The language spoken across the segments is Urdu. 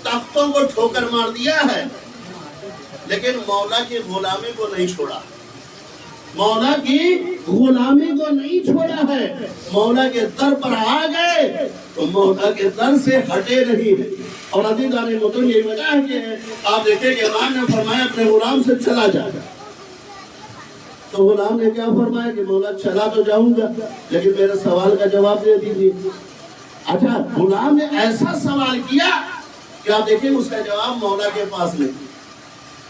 تختوں کو ٹھوکر مار دیا ہے لیکن مولا کی غلامی کو نہیں چھوڑا، مولا کی غلامی کو نہیں چھوڑا ہے، مولا کے در پر آ گئے تو مولا کے در سے ہٹے نہیں ہے۔ اور عزیزان محترم یہی وجہ ہے کہ آپ دیکھیں کہ امام نے فرمایا اپنے غلام سے چلا جا، تو غلام نے کیا فرمایا کہ مولا چلا تو جاؤں گا لیکن میرے سوال کا جواب دے دیجیے۔ اچھا غلام نے ایسا سوال کیا کہ آپ دیکھیں اس کا جواب مولا کے پاس نہیں۔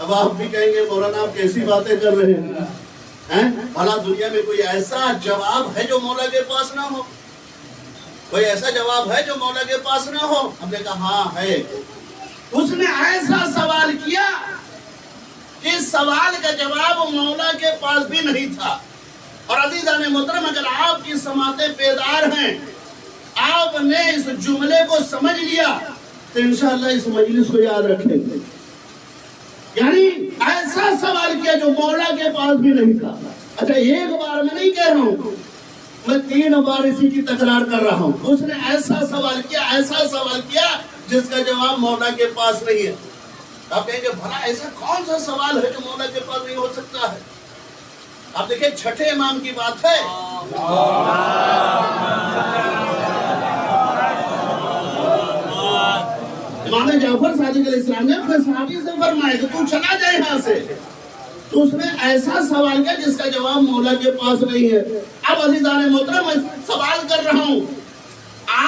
اب آپ بھی کہیں گے مولانا آپ کیسی باتیں کر رہے ہیں، بھلا دنیا میں کوئی ایسا جواب ہے جو مولا کے پاس نہ ہو؟ کوئی ایسا جواب ہے جو مولا کے پاس نہ ہو؟ ہم نے کہا ہاں ہے۔ اس نے ایسا سوال کیا کہ اس سوال کا جواب مولا کے پاس بھی نہیں تھا۔ اور عزیزان محترم اگر آپ کی سماعتیں بیدار ہیں، آپ نے اس جملے کو سمجھ لیا تو انشاءاللہ اس مجلس کو یاد رکھیں گے۔ یعنی ایسا سوال کیا جو مولا کے پاس بھی نہیں تھا۔ اچھا ایک بار میں نہیں کہہ رہا ہوں، میں 3 بار اسی کی تکرار کر رہا ہوں۔ اس نے ایسا سوال کیا جس کا جواب مولا کے پاس نہیں ہے۔ آپ کہیں گے بھلا ایسا کون سا سوال ہے جو مولا کے پاس نہیں ہو سکتا ہے؟ آپ دیکھیں چھٹے امام کی بات ہے، امام جعفر صادق علیہ السلام نے اپنے صحابی سے فرمایا کہ تو چلا جائے یہاں سے، تو اس نے ایسا سوال کیا جس کا جواب مولا کے پاس نہیں ہے۔ اب عزیزان محترم میں سوال کر رہا ہوں،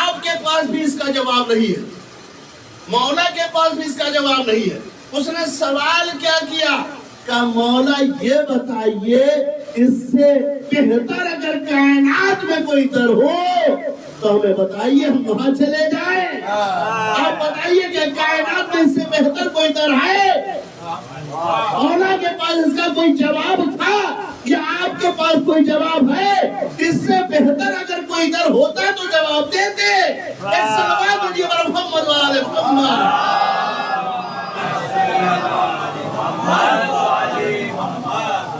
آپ کے پاس بھی اس کا جواب نہیں ہے، مولا کے پاس بھی اس کا جواب نہیں ہے۔ اس نے سوال کیا کیا کہ مولا یہ بتائیے اس سے بہتر اگر کائنات میں کوئی در ہو تو ہمیں بتائیے، ہم وہاں چلے جائیں۔ آپ بتائیے کہ کائنات میں اس سے بہتر کوئی در ہے؟ مولا کے پاس اس کا کوئی جواب تھا یا آپ کے پاس کوئی جواب ہے؟ اس سے بہتر اگر کوئی در ہوتا تو جواب دیتے۔ ایک صلوات پڑھیے بر محمد وآل محمد۔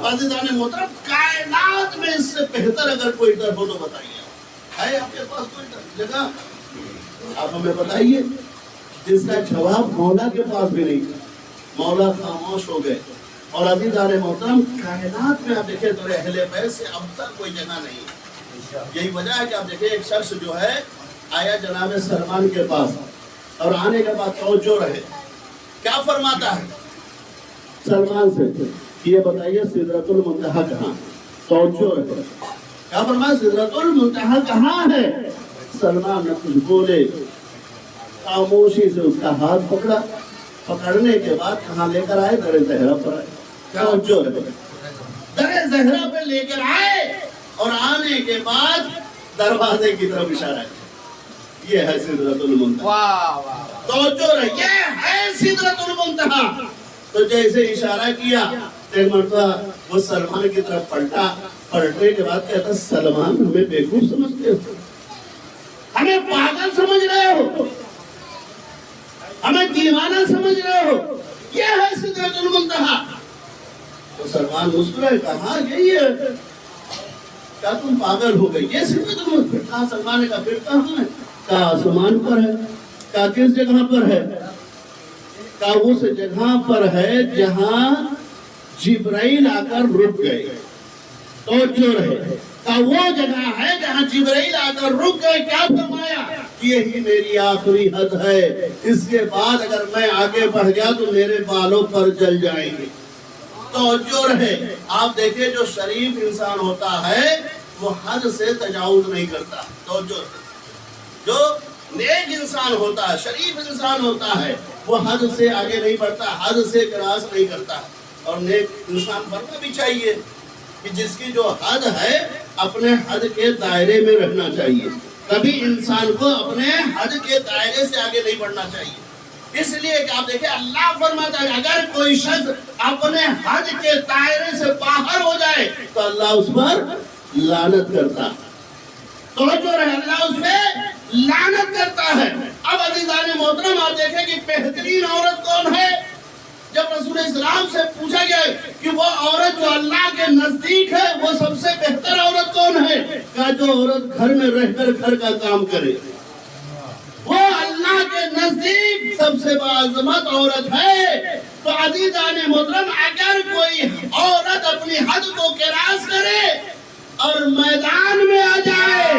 عزیزان محترم کائنات میں اس سے بہتر اگر کوئی در ہو تو بتائیے، ہے آپ کے پاس کوئی جگہ؟ آپ ہمیں بتائیے جس کا جواب مولا کے پاس بھی نہیں تھا۔ مولا خاموش ہو گئے۔ اور عزیزان محترم کائنات میں آپ دیکھیں تو اہل بیت سے افضل کوئی جگہ نہیں ہے۔ یہی وجہ ہے کہ آپ دیکھیں ایک شخص جو ہے آیا جناب سلمان کے پاس، اور آنے کے بعد توجہ رہے، کیا فرماتا ہے سلمان سے؟ یہ بتائیے سدرۃ المنتہا کہاں؟ توجہ رہے، کیا فرمایا؟ سدرۃ المنتہا کہاں ہے؟ سلمان نے کچھ بولے، خاموشی سے اس کا ہاتھ پکڑا، پکڑنے کے بعد کہاں لے کر آئے؟ در زہرا پر آئے۔ توجہ رہے، در زہرا پر لے کر آئے اور آنے کے بعد دروازے کی طرف اشارہ کیا، یہ ہے سدرۃ المنتہا۔ توجہ رہے، یہ ہے سدرۃ المنتہا۔ تو جیسے اشارہ کیا ایک مرتبہ وہ سلمان کی طرف پلٹا، پلٹنے کے بعد کہتا سلمان ہمیں بیوقوف سمجھتے ہو، ہمیں پاگل سمجھ رہے ہو، ہمیں دیوانہ سمجھ رہے ہو، یہ ہے سدرۃ المنتہا۔ تو سلمان مسکرائے، کہا یہی ہے، کیا تم پاگل ہو گئی؟ یہ سدرۃ المنتہا۔ کہا سلمان نے کہا پھر کہاں ہے؟ کہا آسمان پر ہے۔ کہا کس جگہ پر ہے؟ کہا اس جگہ پر ہے جہاں جبرائیل آ کر رک گئے۔ توجہ رہے، کہا وہ جگہ ہے جہاں جبرائیل آ کر رک گئے۔ کیا فرمایا؟ یہی میری آخری حد ہے، اس کے بعد اگر میں آگے بڑھ گیا تو میرے بالوں پر جل جائیں گے۔ توجہ رہے، آپ دیکھیں جو شریف انسان ہوتا ہے وہ حد سے تجاوز نہیں کرتا۔ توجہ رہے، جو نیک انسان ہوتا ہے، شریف انسان ہوتا ہے، وہ حد سے آگے نہیں بڑھتا، حد سے کراس نہیں کرتا۔ اور نیک انسان بننا بھی چاہیے کہ جس کی جو حد ہے اپنے حد کے دائرے میں رہنا چاہیے، کبھی انسان کو اپنے حد کے دائرے سے آگے نہیں بڑھنا چاہیے۔ اس لیے کہ آپ دیکھیں اللہ فرماتا ہے اگر کوئی شخص اپنے حد کے دائرے سے باہر ہو جائے تو اللہ اس پر لعنت کرتا ہے۔ توجہ رہے، اللہ اس پہ لعنت کرتا ہے۔ اب عزیزان محترم آپ دیکھیں کہ بہترین عورت کون ہے؟ جب رسول اسلام سے پوچھا گیا کہ وہ عورت جو اللہ کے نزدیک ہے وہ سب سے بہتر عورت کون ہے؟ کا جو عورت گھر میں رہ کر گھر کا کام کرے وہ اللہ کے نزدیک سب سے باعظمت عورت ہے۔ تو عزیزان محترم اگر کوئی عورت اپنی حد کو کراس کرے اور میدان میں آ جائے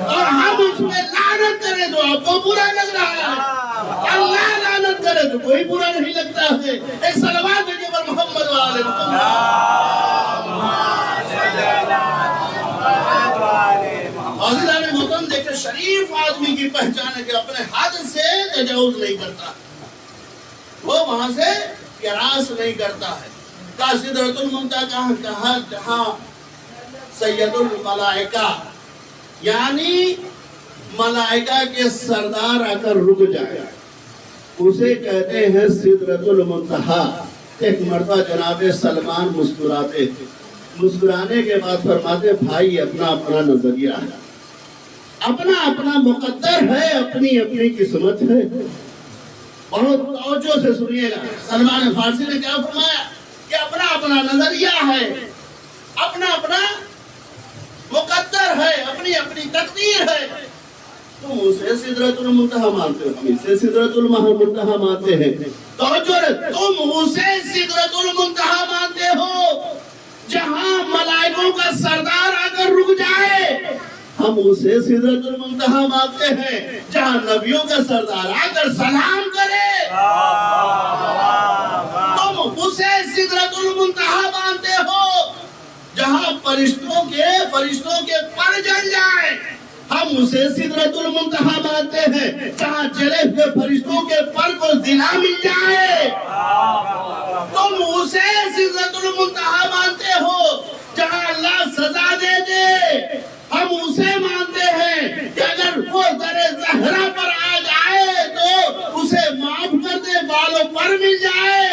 اور ہم اس میں لعنت کریں تو آپ کو برا لگ رہا ہے، اللہ لعنت کرے تو کوئی برا نہیں لگتا ہے۔ ایک صلوات بھیجئے پر محمد وآل محمد۔ عزیزان محترم دیکھیں شریف آدمی کی پہچان ہے کہ اپنے حد سے تجاوز نہیں کرتا، وہ وہاں سے کراس نہیں کرتا ہے۔ کا سدرۃ المنتہا کہاں جہاں سید الملائکہ یعنی ملائکہ کے سردار آ کر رک جائے اسے کہتے ہیں سدرۃ المنتہا۔ ایک مرتبہ جناب سلمان مسکراتے تھے، مسکرانے کے بعد فرماتے بھائی اپنا اپنا نظریہ ہے، اپنا اپنا مقدر ہے، اپنی اپنی قسمت ہے۔ بہت توجہ سے سنیے گا، سلمان فارسی نے کیا فرمایا کہ اپنا اپنا نظریہ ہے، اپنا اپنا مقدر ہے، اپنی اپنی تقدیر ہے۔ تم اسے سدرۃ المنتہا مانتے ہو، ہم اسے سدرۃ المنتہا مانتے ہیں۔ توجہ رہے، تم اسے سدرۃ المنتہا مانتے ہو جہاں ملائکوں کا سردار آ کر رک جائے، ہم اسے سدرۃ المنتہا مانتے ہیں جہاں نبیوں کا سردار آ کر سلام کرے۔ تم اسے سدرۃ المنتہا مانتے ہو جہاں فرشتوں کے پر جل جائے، ہم اسے سدرۃ المنتہا مانتے ہیں جہاں جلے ہوئے فرشتوں کے پر کو زنا مل جائے۔ تم اسے سدرۃ المنتہا مانتے ہو جہاں اللہ سزا دے دے، ہم اسے مانتے ہیں کہ اگر وہ در زہرا پر آ جائے تو اسے معاف کر دے، بالوں پر مل جائے۔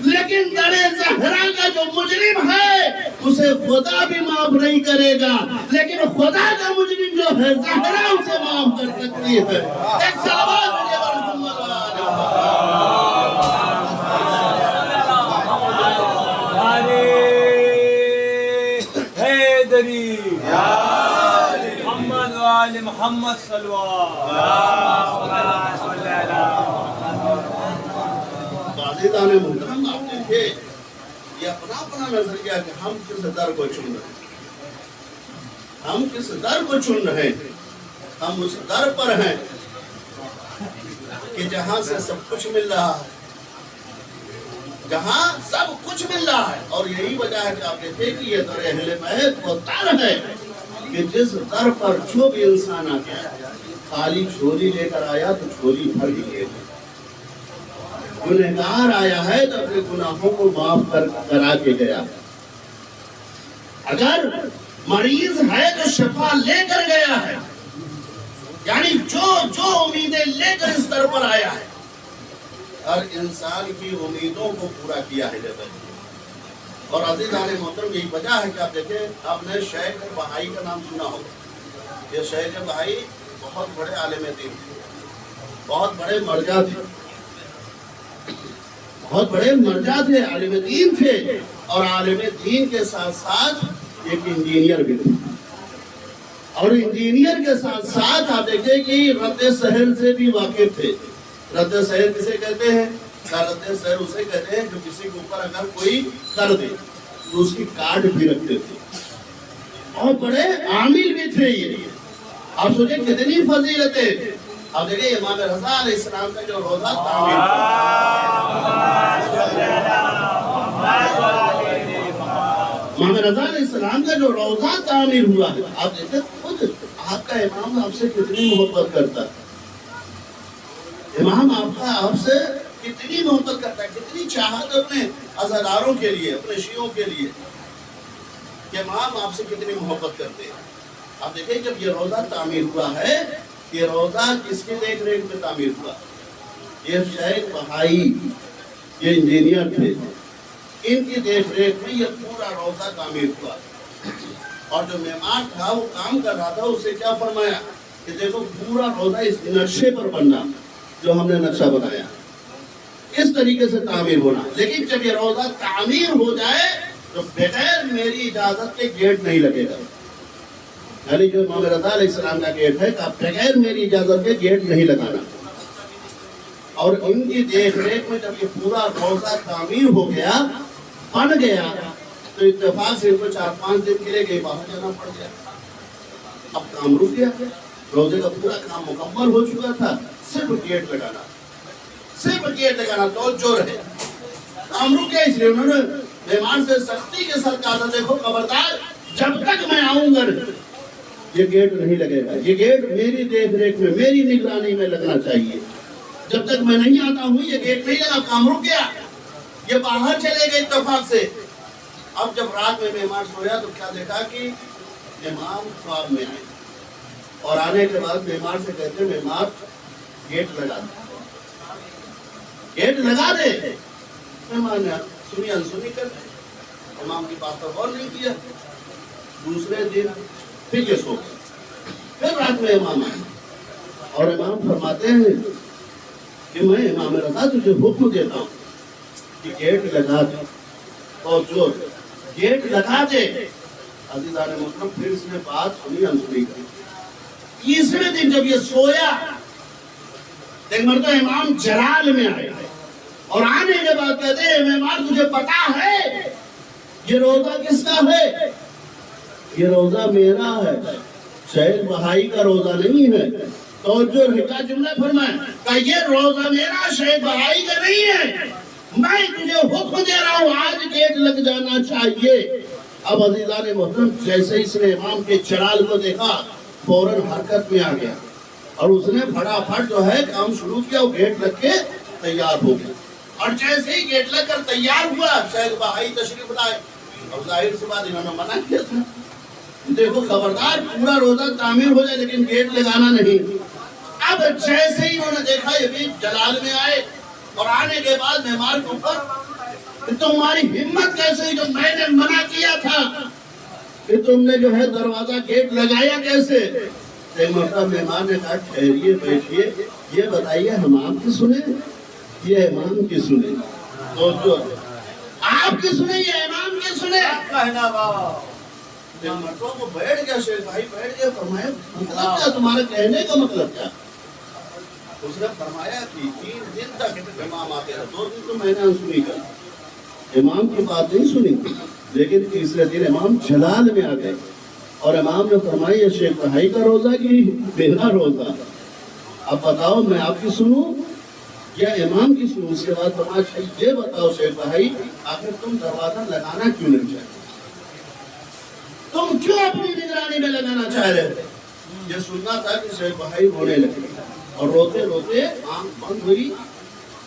لیکن در زہرا کا جو مجرم ہے اسے خدا بھی معاف نہیں کرے گا، لیکن خدا کا مجرم جو ہے زہرا اسے معاف کر سکتی ہے۔ ایک صلوات بھیجئے محمد محمد صلی عزیزان محترم آپ دیکھیں یہ اپنا اپنا نظریہ کہ ہم کس در کو چن رہے ہیں، ہم کس در کو چن رہے ہیں۔ ہم اس در پر ہیں کہ جہاں سے سب کچھ مل رہا ہے، جہاں سب کچھ مل رہا ہے، اور یہی وجہ ہے کہ آپ دیکھیں کہ یہ در اہل بیت وہ در ہے کہ جس در پر جو بھی انسان آ گیا خالی جھولی لے کر آیا تو جھولی بھر ہی لے گا، گنہگار آیا ہے تو اپنے گناہوں کو معاف کرا کے گیا، اگر مریض ہے تو شفا لے کر گیا ہے، یعنی جو امیدیں لے کر اس در پر آیا ہے ہر انسان کی امیدوں کو پورا کیا ہے۔ اور عزیزان محترم یہی وجہ ہے کہ آپ دیکھیں آپ نے شیخ بہائی کا نام سنا ہوگا۔ یہ شیخ بہائی بہت بڑے عالم دین تھے، بہت بڑے مرجع تھے، بہت بڑے مرجع تھے، عالم دین تھے، اور عالم دین کے ساتھ ساتھ ایک انجینئر بھی تھے، اور انجینئر کے ساتھ ساتھ آپ دیکھیں کہ رد سحر سے بھی واقف تھے۔ رد سحر کسے کہتے ہیں؟ رد سحر اسے کہتے ہیں جو کسی کے اوپر اگر کوئی کر دے تو اس کی کارڈ بھی رکھتے تھے، بہت بڑے عامل بھی تھے یہ۔ آپ سوچیں کتنی فضیلتیں۔ آپ دیکھیں امام رضا علیہ السلام کا جو روزہ تعمیر امام رضا علیہ السلام کا جو روزہ تعمیر ہوا ہے، آپ دیکھیں خود آپ کا امام آپ سے کتنی محبت کرتا ہے، امام آپ سے کتنی محبت کرتا ہے، کتنی چاہت اپنے عزاداروں کے لیے، اپنے شیعوں کے لیے، کہ امام آپ سے کتنی محبت کرتے ہیں۔ آپ دیکھیں جب یہ روزہ تعمیر ہوا ہے، یہ روزہ کس کی دیکھ ریکھ میں تعمیر ہوا؟ یہ شیخ بہائی، یہ انجینئر تھے، ان کی دیکھ ریکھ میں یہ پورا روزہ تعمیر ہوا، اور جو معمار تھا وہ کام کر رہا تھا، اسے کیا فرمایا کہ دیکھو پورا روزہ اس نقشے پر بننا جو ہم نے نقشہ بنایا، اس طریقے سے تعمیر ہونا، لیکن جب یہ روزہ تعمیر ہو جائے تو بغیر میری اجازت کے گیٹ نہیں لگے گا، یعنی جو امام رضا علیہ السلام کا گیٹ ہے کہ بغیر میری اجازت کے گیٹ نہیں لگانا. اور ان کی دیکھ ریکھ میں جب یہ پورا روزہ تعمیر ہو گیا بن گیا تو اتفاق سے ان کو 4-5 دن کے لیے کہیں باہر جانا پڑ گیا. اب کام رک گیا, روزے کا پورا کام مکمل ہو چکا تھا, صرف گیٹ لگانا توجہ رہے. کام رک گیا, اس لیے انہوں نے مہمان سے سختی کے ساتھ کہا تھا دیکھو خبردار جب تک میں آؤں گا یہ گیٹ نہیں لگے گا, یہ گیٹ میری دیکھ ریکھ میں میری نگرانی میں لگنا چاہیے. جب تک میں نہیں آتا ہوں یہ گیٹ نہیں لگا. کام رک گیا, یہ باہر چلے گئے اتفاق سے. اب جب رات میں مہمان سویا تو کیا دیکھا کہ امام خواب میں آئے اور آنے کے بعد مہمان سے کہتے ہیں مہمان گیٹ لگا دے. مہمان نے سنی انسنی کر دی, امام کی بات پر غور نہیں کیا. دوسرے دن پھر یہ سو گئے, پھر رات میں امام آئے اور امام فرماتے ہیں کہ میں امام رضا تجھے حکم دیتا ہوں کہ گیٹ لگا دے, اور جو گیٹ لگا دے. عزیزان محترم پھر اس نے بات سنی انسنی کری. تیسرے دن جب یہ سویا ایک مرتبہ امام جلال میں آئے اور آنے کے بعد کہتے ہیں مہمان تجھے پتا ہے یہ روزہ کس کا ہے؟ یہ روزہ میرا ہے, شیخ بہائی کا روزہ نہیں ہے. توجہ کیا جملہ فرمائے کہ یہ روزہ میرا شیخ بہائی کا نہیں ہے, میں تجھے حکم دے رہا ہوں آج گیٹ لگ جانا چاہیے. اب عزیزان محترم جیسے اس نے امام کے جلال کو دیکھا فوراً حرکت میں آ گیا اور اس نے پھٹافٹ جو ہے کام شروع کیا, وہ گیٹ لگ کے تیار ہو گیا. اور جیسے ہی گیٹ لگ کر تیار ہوا شیخ بہائی تشریف لائے. اب ظاہر سی بات انہوں نے منع کیا تھا دیکھو خبردار پورا روزہ تعمیر ہو جائے لیکن گیٹ لگانا نہیں. اب جیسے ہی انہوں نے دیکھا یہ بھی جلال میں آئے اور آنے کے بعد مہمان کے اوپر تمہاری ہمت کیسے جو میں نے منع کیا تھا کہ تم نے جو ہے دروازہ گیٹ لگایا کیسے؟ ایک مرتبہ مہمان نے کہا ٹھہریے بیٹھیے, یہ بتائیے امام کی سنیں یہ امام کی سنیں؟ تو جو آپ کی سنیں یہ امام کی سنیں؟ کہنا بابا ایک مرتبہ وہ بیٹھ گیا, شیخ بھائی بیٹھ گیا. فرمایا مطلب کیا تمہارے کہنے کا مطلب کیا؟ اس نے فرمایا کہ 3 دن تک امام آتے رہے, 2 دن تو میں نے سنی کر امام کی بات نہیں سنی, لیکن تیسرے دن امام جلال میں آ گئے اور امام نے فرمایا یہ شیخ بہائی کا روزہ کی میرا روزہ, اب بتاؤ میں آپ کی سنوں یا امام کی سنوں؟ اس کے بعد فرمایا یہ بتاؤ شیخ بہائی آخر تم دروازہ لگانا کیوں نہیں چاہتے, تم کیوں اپنی نگرانی میں لگانا چاہ رہے تھے؟ یہ سننا تھا کہ شیخ بہائی رونے لگے اور روتے روتے آنکھ بند ہوئی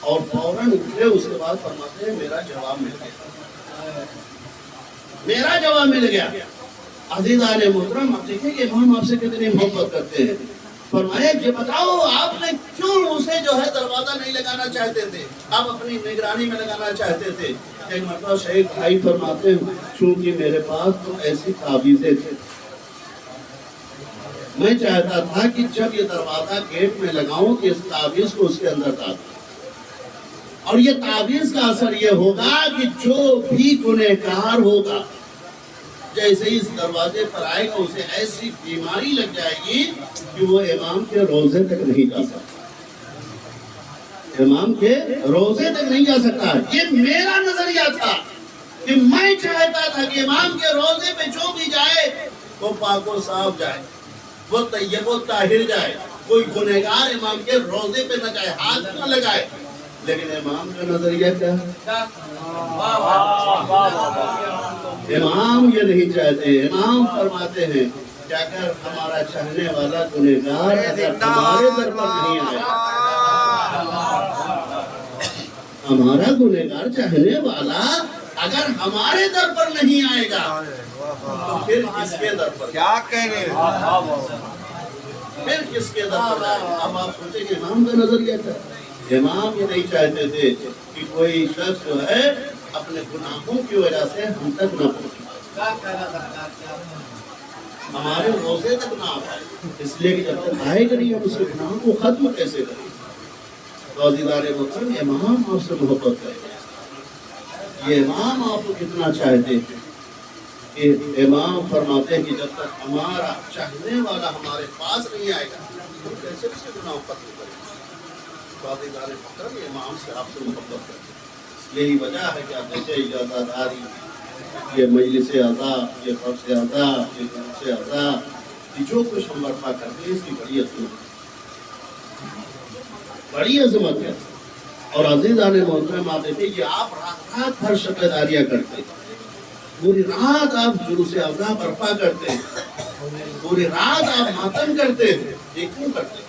اور فوراً اٹھے. اس کے بعد فرماتے ہیں میرا جواب مل گیا, میرا جواب مل گیا. عزیزان محترم اب دیکھیں کہ امام آپ سے کتنی محبت کرتے ہیں. فرمایا یہ بتاؤ آپ نے کیوں اسے جو ہے دروازہ نہیں لگانا چاہتے تھے, آپ اپنی نگرانی میں لگانا چاہتے تھے؟ ایک مرتبہ شیخ بھائی فرماتے ہیں چونکہ میرے پاس تو ایسی تعویذیں تھے, میں چاہتا تھا کہ جب یہ دروازہ گیٹ میں لگاؤں کہ اس تعویذ کو اس کے اندر ڈال دوں, اور یہ تعویذ کا اثر یہ ہوگا کہ جو بھی گنہگار ہوگا جیسے اس دروازے پر آئے گا اسے ایسی بیماری لگ جائے گی کہ وہ امام کے روزے تک نہیں جا سکتا, امام کے روزے تک نہیں جا سکتا. یہ میرا نظریہ تھا کہ میں چاہتا تھا کہ امام کے روزے پہ جو بھی جائے وہ پاک و صاف جائے, وہ طیب و طاہر جائے, کوئی گنہگار امام کے روزے پہ نہ جائے, ہاتھ نہ لگائے. لیکن امام کا نظریہ کیا ہے؟ امام یہ نہیں چاہتے. امام فرماتے ہیں کہ اگر ہمارا چاہنے والا گنہگار اگر ہمارے در پر نہیں آئے, ہمارا گنہگار چاہنے والا اگر ہمارے در پر نہیں آئے گا تو پھر کس کے در پر کیا کہنے پھر کس کے در پر آئے؟ اب آپ سوچیں کہ امام کا نظریہ کیا ہے؟ امام یہ نہیں چاہتے تھے کہ کوئی شخص جو ہے اپنے گناہوں کی وجہ سے ہم تک نہ پہنچے, ہمارے روزے تک نہ آئے, اس لیے کہ جب تک آئے گا نہیں ہم اس کے گناہوں کو ختم کیسے کریں؟ تو عزیزان محترم امام آپ سے محبت کرے, یہ امام آپ کو کتنا چاہتے ہیں. کہ امام فرماتے ہیں کہ جب تک ہمارا چاہنے والا ہمارے پاس نہیں آئے گا ہم کیسے اس کے گناہ ختم کریں گے؟ تو عزیزان محترم امام سے آپ سے محبت کرتے ہیں۔ یہی وجہ ہے کہ آپ دیکھیں اجازہ داری، یہ مجلس اعضا، یہ فرش اعضا، یہ جلوس اعضا، یہ جو کچھ ہم برپا کرتے ہیں اس کی بڑی عظمت بڑی عظمت ہے۔ اور عزیزان محترم آپ دیکھیں کہ آپ رات بھر شب داریاں کرتے ہیں، پوری رات آپ جلوس اعضا برپا کرتے ہیں، پوری رات آپ ماتم کرتے ہیں، یہ کیوں کرتے ہیں؟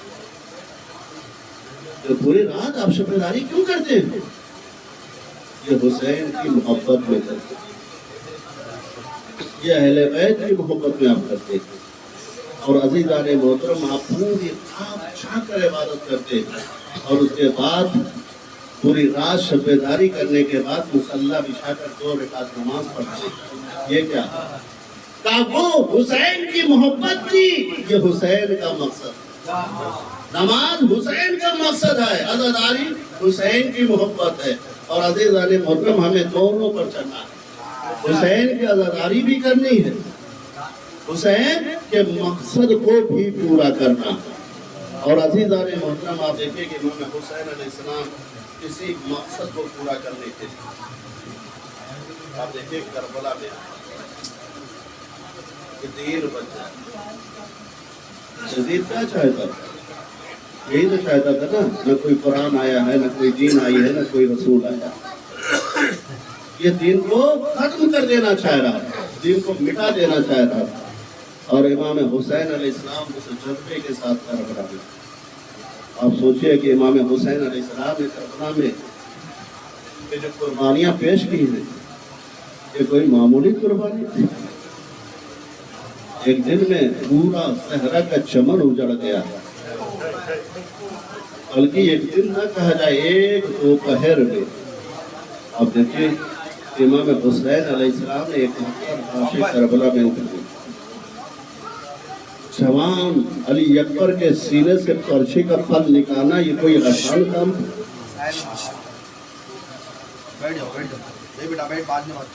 جو پوری رات آپ شب داری کیوں کرتے ہیں؟ یہ حسین کی محبت میں کرتے ہیں، یہ اہل بیت کی محبت میں آپ کرتے ہیں۔ اور عزیزان محترم آپ پوری رات جا کر عبادت کرتے ہیں، اور اس کے بعد پوری رات شب داری کرنے کے بعد مصلی بچھا کر 2 رکعت نماز پڑھتے ہیں۔ یہ کیا ہے؟ کہ وہ حسین کی محبت تھی، یہ حسین کا مقصد، نماز حسین کا مقصد ہے، عزاداری حسین کی محبت ہے۔ اور عزیزان محترم ہمیں دونوں پر چلنا ہے، حسین کی عزاداری بھی کرنی ہے، حسین کے مقصد کو بھی پورا کرنا ہے۔ اور عزیزان محترم آپ دیکھیں کہ امام حسین علیہ السلام کسی مقصد کو پورا کرنے کے لیے آپ دیکھیں کربلا میں کہ دین بچ جائے، یزید کیا چاہتا تھا؟ یہی تو چاہتا تھا نا، نہ کوئی قرآن آیا ہے، نہ کوئی دین آئی ہے، نہ کوئی رسول آیا، یہ دین کو ختم کر دینا چاہ رہا تھا، دین کو مٹا دینا چاہ رہا تھا۔ اور امام حسین علیہ السلام اس جذبے کے ساتھ کربلا میں، آپ سوچئے کہ امام حسین علیہ السلام نے کربلا میں کہ جو قربانیاں پیش کی ہیں یہ کوئی معمولی قربانی تھی؟ ایک دن میں پورا صحرا کا چمن اجڑ گیا، بلکہ ایک دن نہ کہا جائے ایک دوپہر میں۔ آپ دیکھیں امام حسین علیہ السلام نے 71 لاشیں کربلا میں اتاری، جوان علی اکبر کے سینے سے پرچی کا پھل نکالنا یہ کوئی آسان کام تھا؟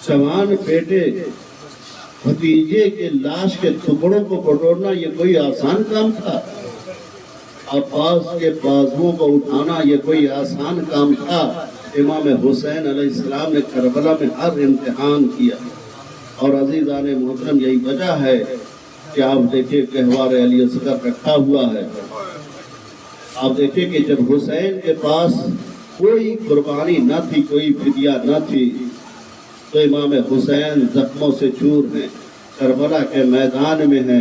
جوان بیٹے بھتیجے کے لاش کے ٹکڑوں کو بٹورنا یہ کوئی آسان کام تھا؟ عباس کے بازوؤں کو اٹھانا یہ کوئی آسان کام تھا؟ امام حسین علیہ السلام نے کربلا میں ہر امتحان کیا۔ اور عزیزان محترم یہی وجہ ہے کہ آپ دیکھیں گہوار علی اصغر رکھا ہوا ہے۔ آپ دیکھیں کہ جب حسین کے پاس کوئی قربانی نہ تھی، کوئی فدیہ نہ تھی، تو امام حسین زخموں سے چور ہیں، کربلا کے میدان میں ہیں،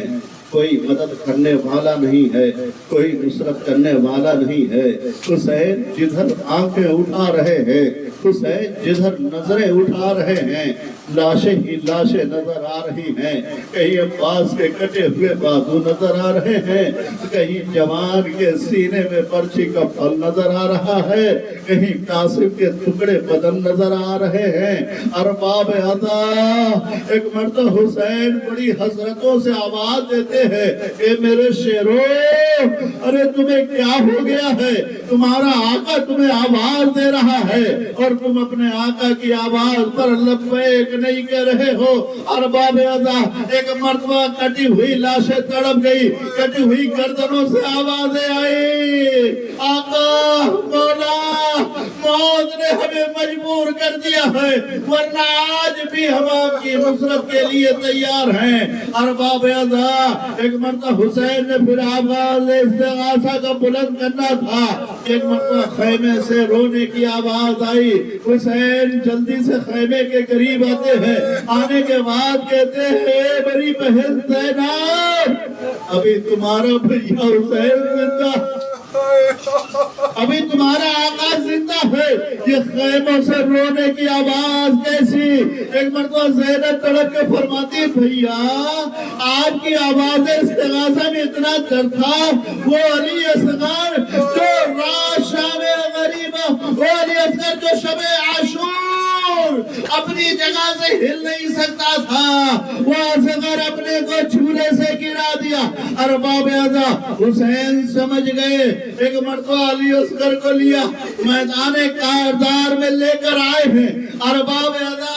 کوئی مدد کرنے والا نہیں ہے، کوئی نصرت کرنے والا نہیں ہے۔ حسین جدھر آنکھیں اٹھا رہے ہیں، حسین جدھر نظریں اٹھا رہے ہیں، لاشیں ہی لاشیں نظر آ رہی ہیں، کہیں عباس کے کٹے ہوئے بازو نظر آ رہے ہیں، کہیں جوان کے سینے میں پرچی کا پھل نظر آ رہا ہے، کہیں قاسم کے ٹکڑے بدن نظر آ رہے ہیں۔ ارباب عطا ایک مرتبہ حسین بڑی حسرتوں سے آواز دیتے ہیں، اے میرے شیرو، ارے تمہیں کیا ہو گیا ہے؟ تمہارا آقا تمہیں آواز دے رہا ہے اور تم اپنے آقا کی آواز پر لبیک نہیں کہہ رہے ہو۔ ارباب عطا ایک مرتبہ کٹی ہوئی لاشیں تڑپ گئی، کٹی ہوئی گردنوں سے آوازیں آئی، آقا مولا موت نے ہمیں مجبور کر دیا ہے، ورنہ آج بھی ہم آپ کی نصرت کے لیے تیار ہیں۔ ارباب عطا ایک مرتبہ حسین نے پھر آواز استغاثہ کا بلند کرنا تھا، ایک مرتبہ خیمے سے رونے کی آواز آئی۔ حسین جلدی سے خیمے کے قریب آتے ہیں، آنے کے بعد کہتے ہیں، اے میری بہن زینب، ابھی تمہارا بھیا حسین زندہ، ابھی تمہارا آقا زندہ ہے، یہ خیموں سے رونے کی آواز کیسی؟ ایک مرتبہ زینب تڑپ کے فرماتی، بھیا آپ کی آواز استغاثہ میں اتنا ڈر تھا، وہ علی اصغر جو رات شام غریبہ، وہ علی اصغر جو شب عاشور اپنی جگہ سے ہل نہیں سکتا تھا، وہ اصغر اپنے کو چھولے سے گرا دیا۔ ارباب عطا حسین سمجھ گئے، ایک مرتبہ علی اصغر کو لیا، میدان کارزار میں لے کر آئے ہیں۔ ارباب ادا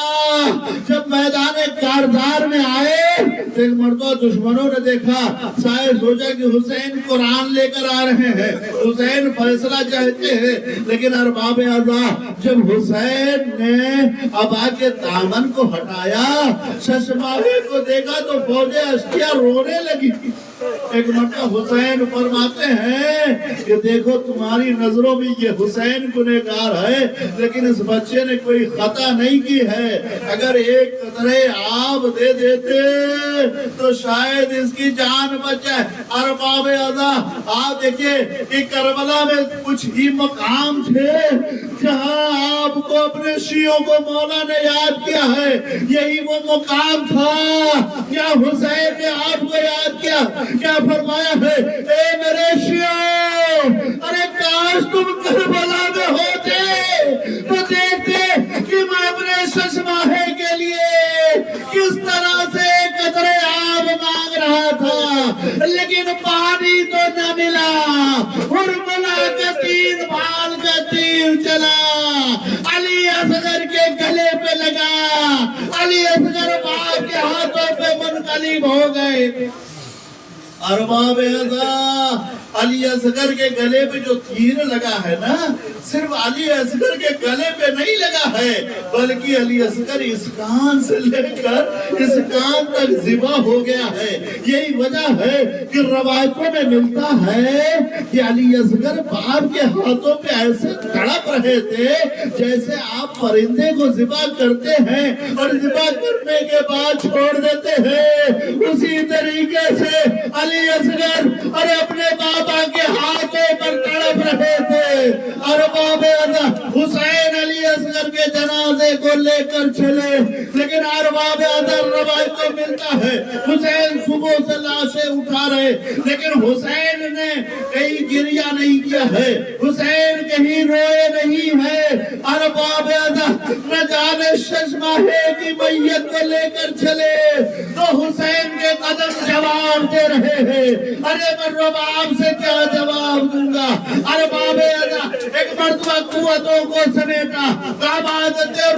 جب میدان کارزار میں آئے، ایک مرتبہ دشمنوں نے دیکھا، شاید سوچا کہ حسین قرآن لے کر آ رہے ہیں، حسین فیصلہ چاہتے ہیں، لیکن ارباب ادا جب حسین نے ابا کے دامن کو ہٹایا، ششماہی کو دیکھا تو فوج اشکیا رونے لگی۔ ایک مرتبہ حسین فرماتے ہیں کہ دیکھو تمہاری نظروں میں یہ حسین گنہگار ہے، لیکن اس بچے نے کوئی خطا نہیں کی ہے، اگر ایک قطرے آب دے دیتے تو شاید اس کی جان بچ جائے۔ ارباب ادا آپ دیکھیے کہ کربلا میں کچھ ہی مقام تھے جہاں آپ کو اپنے شیعوں کو مولا نے یاد کیا ہے، یہی وہ مقام تھا۔ کیا حسین نے آپ کو یاد کیا؟ کیا فرمایا ہے؟ اے میرے شیعوں، ارے کاش تم کربلا میں ہوتے تو دیکھتے کہ میں اپنے ششماہے کے لیے کس طرح سے قطرے آب مانگ رہا تھا، لیکن پانی تو نہ ملا۔ ہرملا کا 3 بال کا تیر چلا، علی اصغر کے گلے پہ لگا، علی اصغر ماں کے ہاتھوں پہ منقلب ہو گئے۔ ارباب ادا علی اصغر کے گلے پہ جو تیر لگا ہے نا، صرف علی اصغر کے گلے پہ نہیں لگا ہے، بلکہ علی اصغر اس کان سے لے کر اس کان تک ذبح ہو گیا ہے۔ یہی وجہ ہے کہ روایتوں میں ملتا ہے کہ علی اصغر باپ کے ہاتھوں پہ ایسے تڑپ رہے تھے جیسے آپ پرندے کو ذبح کرتے ہیں اور ذبح کرنے کے بعد چھوڑ دیتے ہیں، اسی طریقے سے علی اصغر اور اپنے بابا کے ہاتھوں پر تڑپ رہے تھے۔ ارباب ادا حسین علی اصغر کے جنازے کو لے کر چلے، لیکن ارباب ادا روایت کو ملتا ہے حسین صبح سے لاشیں اٹھا رہے، لیکن حسین نے کہیں گریہ نہیں کیا ہے، حسین کہیں روئے نہیں ہے۔ ارباب ادا نہ جانے ششماہے کی میت کو لے کر چلے تو حسین کے قدم جواب دے رہے ہیں۔ ارے میں رباب سے کیا جواب دوں گا؟ ارباب ادا ایک مرتبہ قوتوں کو سمیٹا، داماد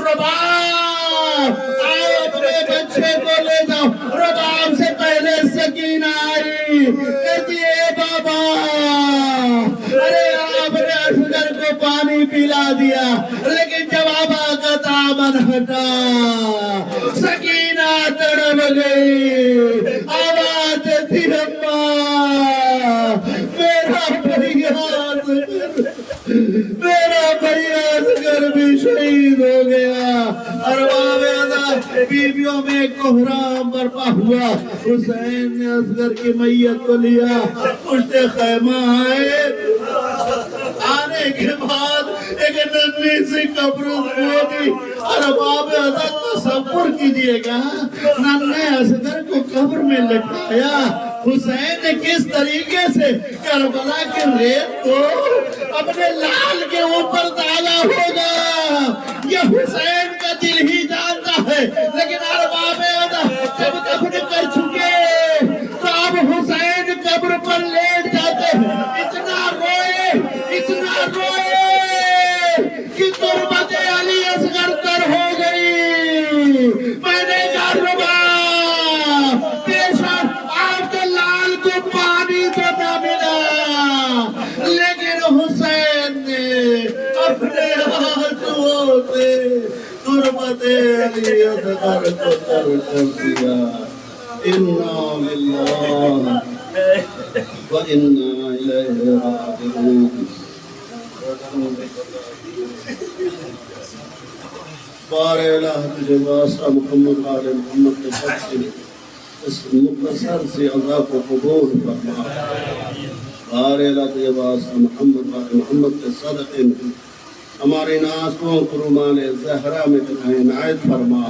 رباب آئے اپنے بچے کو لے جاؤ۔ رباب سے پہلے سکینہ آئی، کہتی ہے بابا، ارے آپ نے اصغر کو پانی پلا دیا، لیکن جب بابا کا دامن ہٹا سکینہ تڑپ گئی، آواز تھی میرا بھیا اصغر بھی شہید ہو گیا۔ ارباب ادا بیویوں میں کوہرام برپا ہوا، حسین نے اصغر کی میت کو لیا، پشت خیمہ آئے، آنے کے بعد ایک ننھی سی قبر ہوگی۔ ارباب ادا تصور کیجئے گا، ننھے اصغر کو قبر میں لٹایا، حسین نے کس طریقے سے کربلا کے ریت کو اپنے لال کے اوپر ڈالا ہوگا، یہ حسین کا دل ہی جانتا ہے۔ لیکن ارباب ادا جب دفن کر چکے تو اب حسین قبر پر لیٹ جاتے ہیں، اتنا روئے کہ تربت علی اصغر تر ہو گئی۔ میں نے کہا رباب پیشاب آپ کے لال کو پانی تو نہ ملا، لیکن حسین نے اپنے ہاتھوں سے تربت علی اصغر کو تر کر دیا۔ انا للہ و انا الیہ راجعون۔ بار الہ تجھے واسطہ محمد آل محمد کے سب سے اس مقصر سے عزا کو قبول فرما۔ بار الہ تجھے واسطہ محمد آل محمد کے صدقے میں ہمارے ناسوں کو رومان زہرہ میں عنایت فرما۔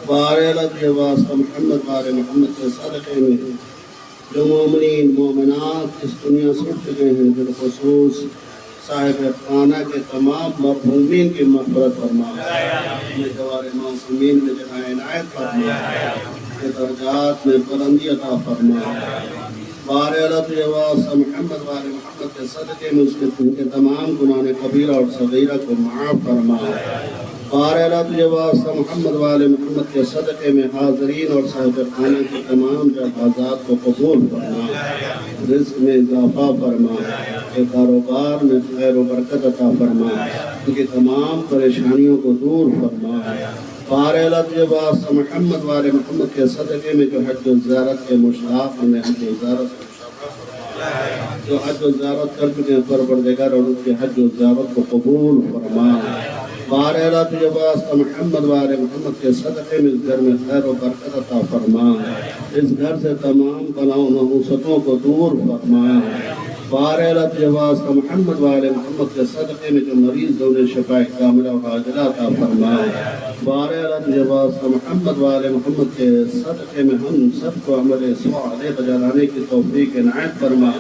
بار الہ تجھے واسطہ محمد آل محمد کے صدقے میں جو مومنین مومنات اس دنیا سے اٹھ گئے ہیں، بالخصوص صاحب خانہ کے تمام مرحومین کی مغفرت فرما، اپنے جوار معصومین میں جگہ عنایت فرما، کے درجات میں بلندی عطا فرما۔ بارے اللہ تجھے واسطہ محمد والے محمد کے صدقے میں اس کے تمام گناہ کبیرہ اور صغیرہ کو معاف فرما بارے اللہ تجھے واسطہ محمد والے محمد کے صدقے میں حاضرین اور صاحب خانہ کی تمام جہازات کو قبول فرما رزق میں اضافہ فرما کہ کاروبار میں خیر و برکت عطا فرما ان کی تمام پریشانیوں کو دور فرما بارے اللہ تجھے واسطہ محمد والے محمد کے صدقے میں جو حج و زیارت کے مشتاق ہمیں حج و زیارت جو حج و زیارت کر چکے ہیں پروردگار اور ان کے حج و زیارت کو قبول فرما بارے اللہ تجھے واسطہ محمد والے محمد کے صدقے میں اس گھر میں خیر و برکت عطا فرما اس گھر سے تمام بلاؤں نحوستوں کو دور فرما بارے اللہ تجھے واسطہ محمد والے محمد کے صدقے میں جو مریض ہیں انہیں شفاء کاملہ و عاجلہ عطا فرما بارے اللہ تجھے واسطہ محمد والے محمد کے صدقے میں ہم سب کو عمل صالح بجالانے کی توفیق عنایت فرما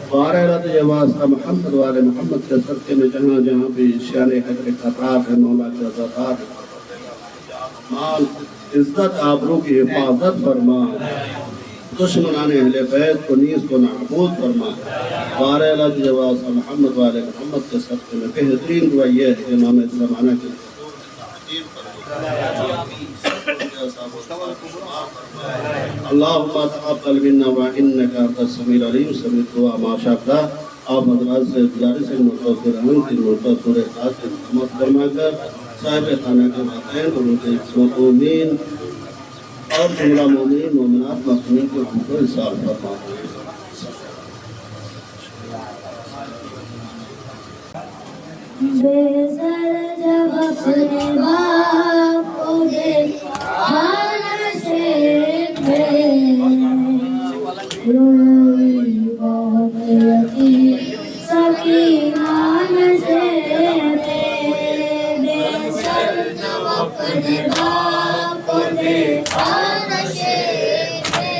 بارے اللہ تجھے واسطہ محمد والے محمد کے صدقے میں جہاں جہاں بھی شان حضر قطار ہے مولا کے عزتات مال عزت آبرو کی حفاظت فرما دشمنان اہل بیت کو نیز کو نابود فرما بارے اللہ تجھے واسطہ محمد والے محمد کے صدقے میں بہترین دعا یہ ہے کہ امام زمانہ کی اللہم تقبل منا وانک انت السمیع العلیم سمیع الدعاء ما شاء اللہ آپ حضرات سے گزارش ہے متوفر رحمت سورہ خاص سے محمد فرما کر صاحب خانہ کے والدین اور ان کے مومنین اور جملہ مومنین مومنات معصومین کے حق کو ارسال فرما بے سر جب اپنے باپ کو دیکھا نشے میں روئی بہت یتیم سکینہ نشے میں بے سر جب اپنے باپ کو دیکھا نشے میں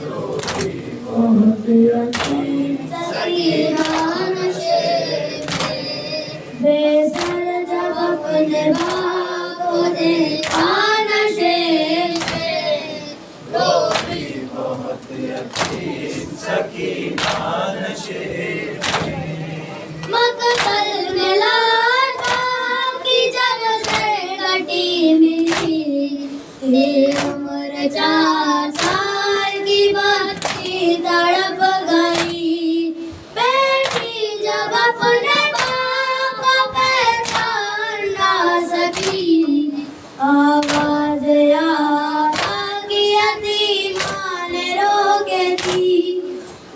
روئی بہت یتیم سکینہ بے سر جب اپنے باپ کو دیکھا نشے میں روئی بہت یتیم سکینہ نشے میں مقتل میں لاٹا کی جب سے کٹی ملی تھی عمر 4 سال کی بچی تڑپ گئی بیٹی جب اپنے آواز آگی یتیمان روکے تھی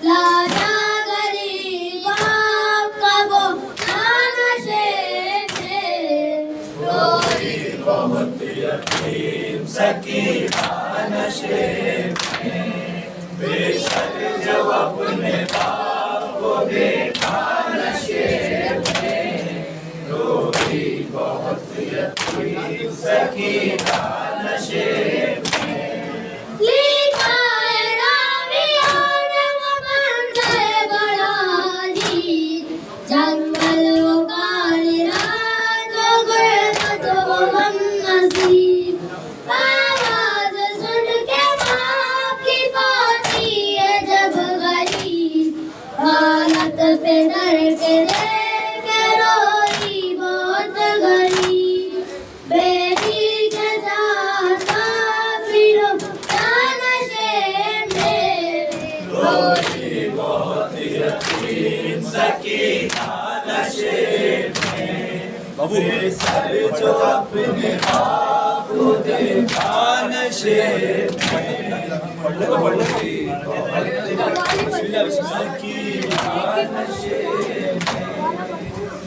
لاجا غریب باپ کا وہ نشے میں روئی بہت یتیم سکینہ نشے میں بے سر جب اپنے باپ کو دیکھا نشے میں روئی بہت یتیم سکینہ نشے میں لکھا ہے راویوں نے وہ منظر بڑا جی جنگل وہ کالی رات وہ غربت وہ غم نصیب آواز سن کے باپ کی پوتی ہے جب غریب حالت پہ در کے دیکھ کے روئی بہت غریب بیٹی کے ساتھ کافروں نشے میں روئی بہت یتیم سکینہ نشے میں بے سر جو اپنے باپ کو دیکھا نشے میں روئی بہت سکینہ نشے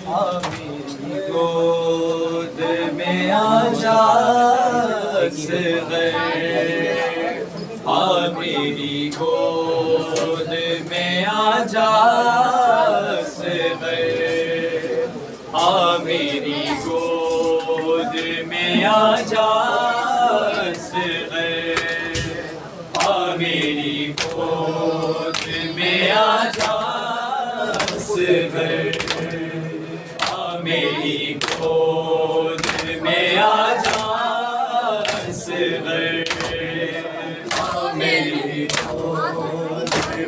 میں گود میں آجا صغیر میری گود میں آجا صغیر میری گود میں آجا صغیر میری گود میں آجا صغیر میری گود میں آجا صغیر میری گود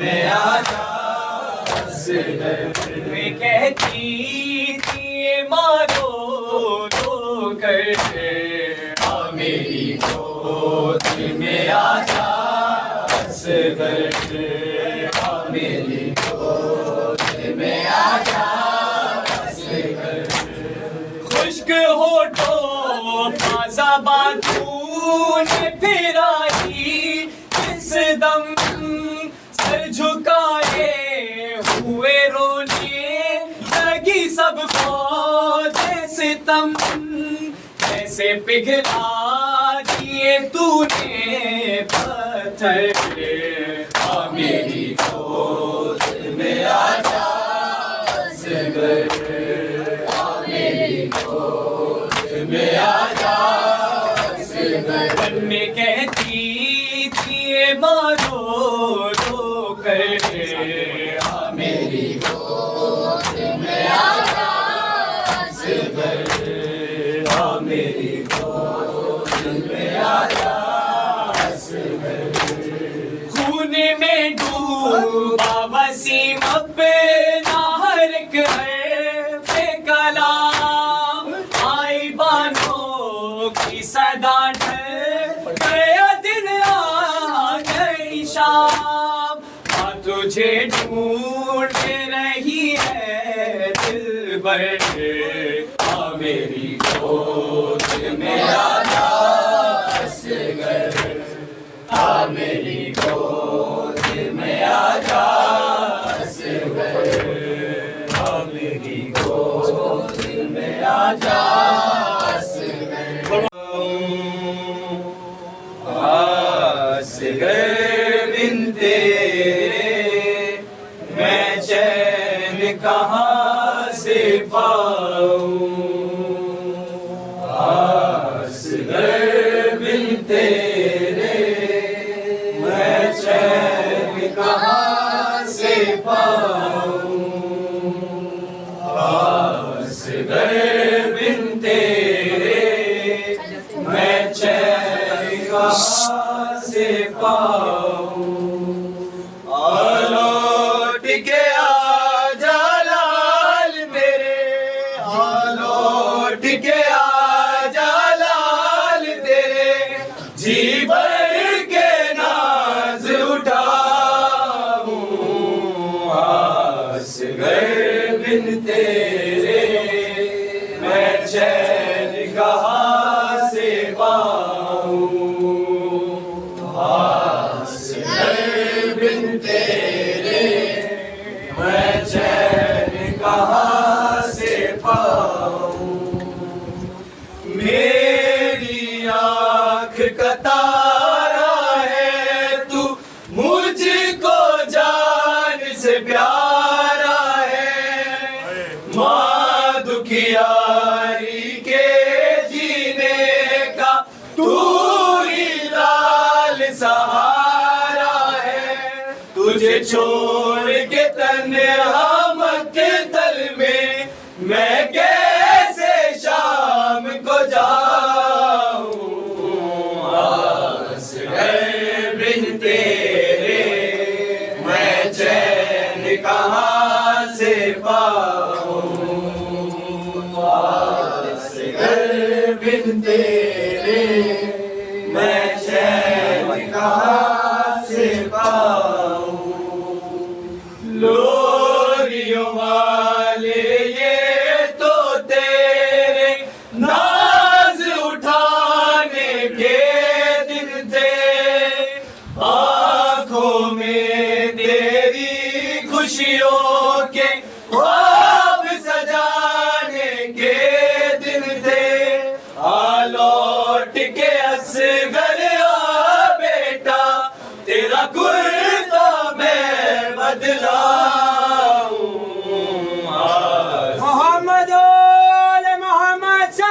میں آجا اصغر میں کہتی تھی مارو رو کر میری گود میں آجا اصغر میری گود میں آجا اصغر خشک ہوٹوں کا زبان تو نے پھرائی اس دم سر جھکائے ہوئے رونے لگی سب فوج ستم ایسے پگھلا دیے تو نے پتھر میری گود میں آجا اصغر میری گود میں آجا اصغر میں کہتی تھی مارو رو کر میری گود میں آجا اصغر میری گود میں آجا اصغر خون میں ڈوبا وسیم اپنا ہر ایک حرف کلام آئی بانوں کی صدا ڈھل گیا دن آ گئی شام ہاں تجھے ڈھونڈ رہی ہے دلبر آ میری گود میں آجا اصغر آ میری گود میں آجا اصغر آ میری گود میں آجا اصغر اصغر بن تیرے میں چین کہاں سے پاؤں اصغر بن تیرے میں چین کہاں سے پاؤں اصغر بن تیرے میں چین کہاں سے پاؤں لوٹ کے آ جا لال میرے لوٹ کے آ جا لال تیرے جی بھر کے ناز اٹھاؤں اصغر بن تیرے میں چین کہاں سے پاؤں اصغر بن تیرے میں چین کہاں سے پاؤں میری آنکھ کا تارا ہے تو مجھ کو جان سے پیارا ہے ماں دکھیاری کے جینے کا تو ہی لال سہارا ہے تجھے چھوڑ کے تنہا مقتل میں کیسے شام کو جاؤں اصغر بن تیرے میں چین کہاں سے پاؤں اصغر بن تیرے میں چین کہاں سے پاؤں لوریوں والے یہ تو تیرے ناز اٹھانے کے دن تھے آنکھوں میں تیری خوشیوں کے خواب سجانے کے دن تھے لوٹ کے اصغر آ بیٹا تیرا کرتا میں بدلاؤں محمد محمد یا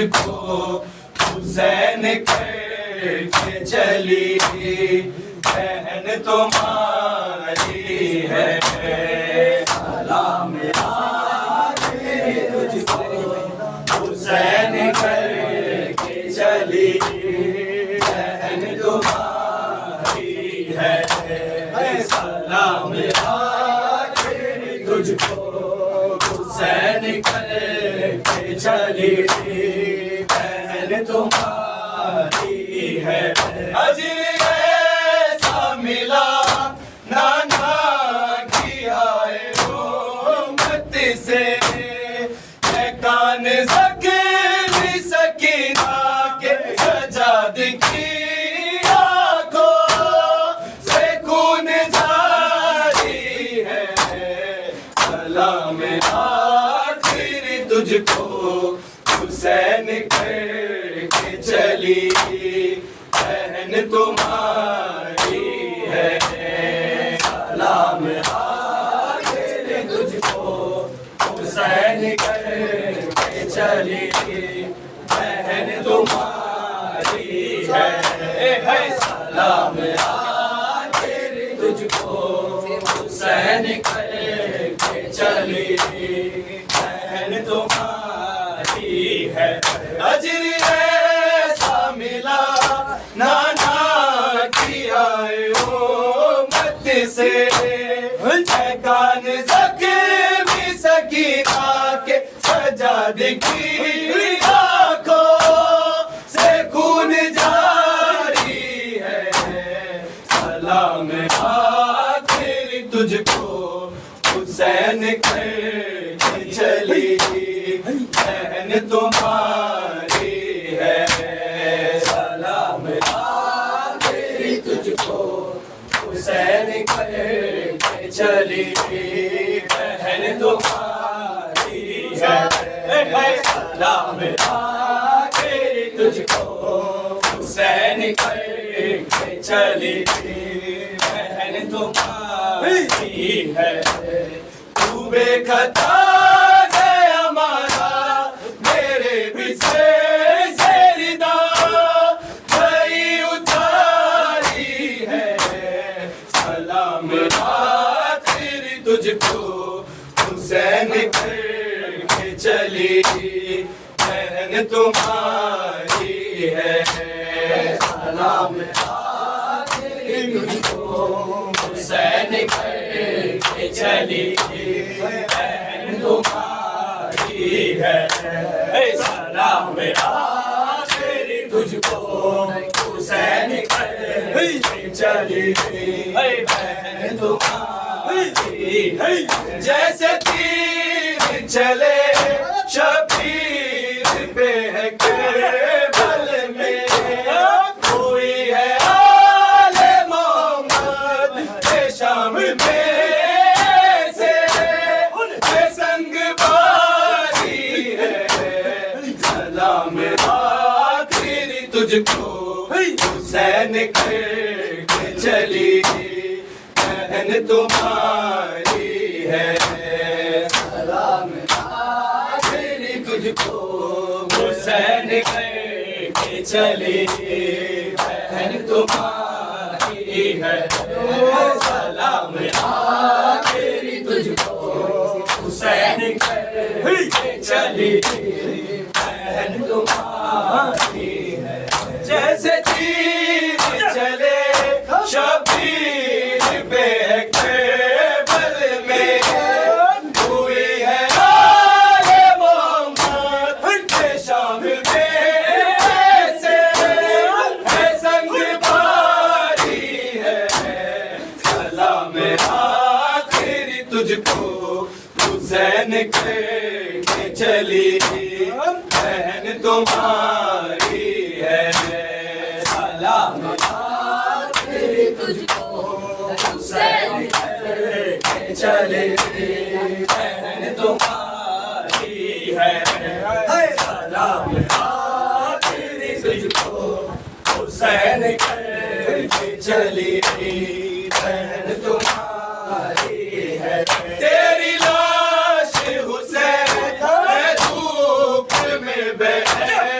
تجھ کو حسین کر کے چلی بہن تمہاری ہے سلام آخری تجھ کو حسین کر کے چلی بہن تمہاری ہے سلام آخری تجھ کو حسین کر کے چلی بہن تمہاری ہے اجر ایسا ملا نانا کی آئے امت سے کان زخمی سکینہ کے سجاد کی آنکھوں سے خون جاری ہے سلام آخری تجھ کو حسین کر کے چلی بہن تمہاری ہے سلام آخری تجھ کو حسین کر کے چلی بہن تمہاری ہے سلام آخری تجھ کو حسین کر کے چلی بہن تمہاری ہے اجر ایسا ملا نانا کی آئے امت سے کان زخمی سکینہ کے سجاد کی آنکھوں سے خون جاری ہے سلام آخری تجھ کو حسین کر کے چلی بہن تمہاری ہے سلام آخری تجھ کو حسین کر کے چلی بہن تمہاری ہے سلام آخری تجھ کو حسین کر کے چلی بہن تمہاری ہے تو بے خطا ہے ہمارا میرے پیچھے سیردہ گئی اتاری ہے سلام آخری تجھ کو حسین کر کے چلی بہن تمہاری ہے سلام آخری تجھ کو حسین کر کے چلی بہن تمہاری ہے سلام آخری تجھ کو حسین کر کے چلی بہن تمہاری ہے جیسے تیر چلے شبیر پہ ہے کربل میں کوئی ہے آل محمد کے شام میں سے سنگ باری ہے سلام آخری تجھ کو حسین کر کے چلی بہن تمہاری ہے سلام آخری تجھ کو حسین کر کے چلی بہن تمہاری ہے سلام آخری تجھ کو حسین کر کے چلی بہن تمہاری ہے جیسے تیر چلے شبیر پہ کربل میں کوئی ہے آل محمد کے شام میں سے سنگ باری ہے سلام آخری تجھ کو حسین کر کے چلی بہن تمہاری ہے سلام آخری تجھ کو حسین کر کے چلی بہن تمہاری ہے سلام آخری تجھ کو حسین کر کے چلی بہن تمہاری ہے تیری لاش حسین میں دھوپ میں بیٹھے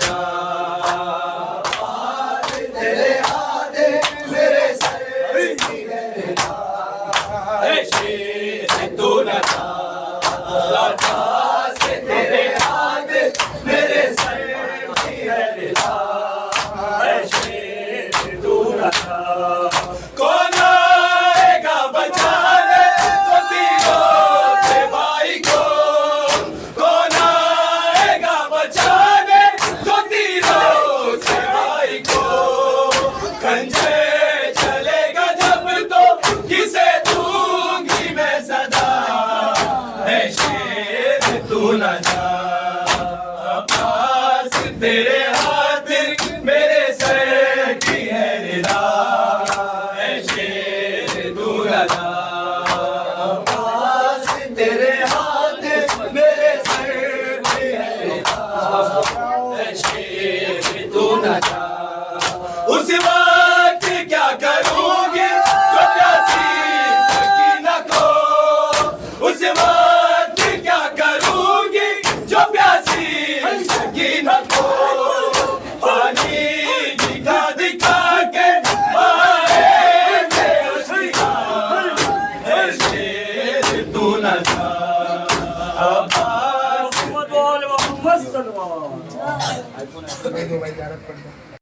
جا تیرے آدھے میرے سر کی ہے رضا اے شیر تو نہ جا تیرے آدھے میرے سر کی ہے رضا اے شیر تو نہ جا کون آئے گا بچانے تو تیروں سے بھائی کو کون آئے گا بچانے تو تیروں سے بھائی کو کھنجر چلے گا جب تو کسے دوں گی میں صدا اے شیر تو نہ جا عباس تیرے ہاتھ میرے سر کی ہے رضا اے شیر تو نہ جا عباس تیرے ہاتھ میرے سر کی ہے رضا اے شیر تو نہ جا اس وقت کیا کروں گے جو پیاسی سکینہ کو اس وقت کیا کروں گی جو پیاسی سکینہ کو پانی دکھا دکھا کے آئے گے اشکیاں اے شیر تو نہ جا عباس محمد وآل محمد صلی اللہ علیہ وسلم.